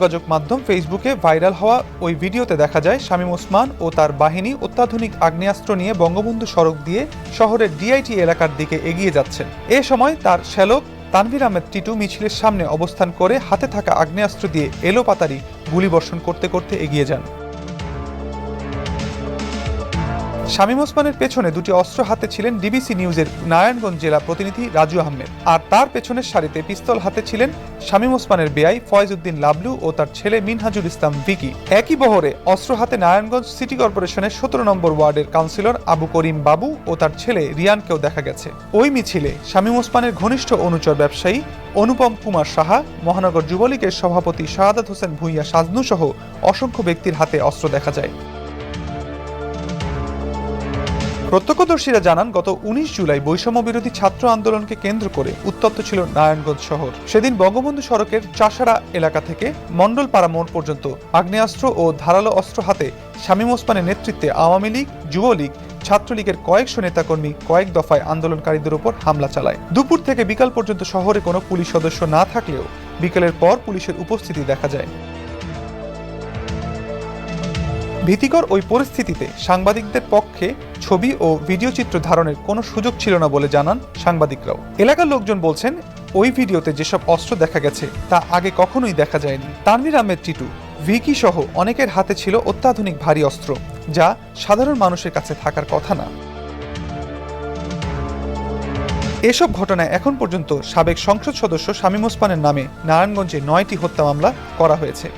যোগাযোগ মাধ্যম ফেসবুকে ভাইরাল হওয়া ওই ভিডিওতে দেখা যায় শামীম ওসমান ও তার বাহিনী অত্যাধুনিক আগ্নেয়াস্ত্র নিয়ে বঙ্গবন্ধু সড়ক দিয়ে শহরের ডিআইটি এলাকার দিকে এগিয়ে যাচ্ছেন। এ সময় তার শ্যালক তানভীর আহমেদ টিটু মিছিলের সামনে অবস্থান করে হাতে থাকা আগ্নেয়াস্ত্র দিয়ে এলোপাতাড়ি গুলিবর্ষণ করতে করতে এগিয়ে যান। শামীম ওসমানের পেছনে দুটি অস্ত্র হাতে ছিলেন ডিবিসি নিউজের নারায়ণগঞ্জ জেলা প্রতিনিধি রাজু আহমেদ, আর তার পেছনের সারিতে পিস্তল হাতে ছিলেন শামীম ওসমানের বেয়াই ফয়েজ উদ্দিন লাবলু ও তার ছেলে মিনহাজুল ইসলাম ভিকি। একই বহরে অস্ত্র হাতে নারায়ণগঞ্জ সিটি কর্পোরেশনের 17 নম্বর ওয়ার্ডের কাউন্সিলর আবু করিম বাবু ও তার ছেলে রিয়ানকেও দেখা গেছে। ওই মিছিলে শামীম ওসমানের ঘনিষ্ঠ অনুচর ব্যবসায়ী অনুপম কুমার সাহা, মহানগর যুবলীগের সভাপতি শাহাদাত হোসেন ভূঁইয়া সাজনু সহ অসংখ্য ব্যক্তির হাতে অস্ত্র দেখা যায়। প্রত্যক্ষদর্শীরা জানান, গত 19 জুলাই বৈষম্য বিরোধী ছাত্র আন্দোলনকে কেন্দ্র করে উত্তপ্ত ছিল নারায়ণগঞ্জ শহর। সেদিন বঙ্গবন্ধু সড়কের চাষাড়া এলাকা থেকে মণ্ডলপাড়া মোড় পর্যন্ত আগ্নেয়াস্ত্র ও ধারালো অস্ত্র হাতে শামীম ওসমানের নেতৃত্বে আওয়ামী লীগ, যুবলীগ, ছাত্রলীগের কয়েকশো নেতাকর্মী কয়েক দফায় আন্দোলনকারীদের উপর হামলা চালায়। দুপুর থেকে বিকাল পর্যন্ত শহরে কোনো পুলিশ সদস্য না থাকলেও বিকেলের পর পুলিশের উপস্থিতি দেখা যায়। ভীতিকর ওই পরিস্থিতিতে সাংবাদিকদের পক্ষে ছবি ও ভিডিও চিত্র ধারণের কোনো সুযোগ ছিল না বলে জানান সাংবাদিকরাও। এলাকার লোকজন বলছেন, ওই ভিডিওতে যেসব অস্ত্র দেখা গেছে তা আগে কখনোই দেখা যায়নি। তানভীর আহমেদ টিটু, ভিকি সহ অনেকের হাতে ছিল অত্যাধুনিক ভারী অস্ত্র, যা সাধারণ মানুষের কাছে থাকার কথা না। এসব ঘটনায় এখন পর্যন্ত সাবেক সংসদ সদস্য শামীম ওসমানের নামে নারায়ণগঞ্জে 9টি হত্যা মামলা করা হয়েছে।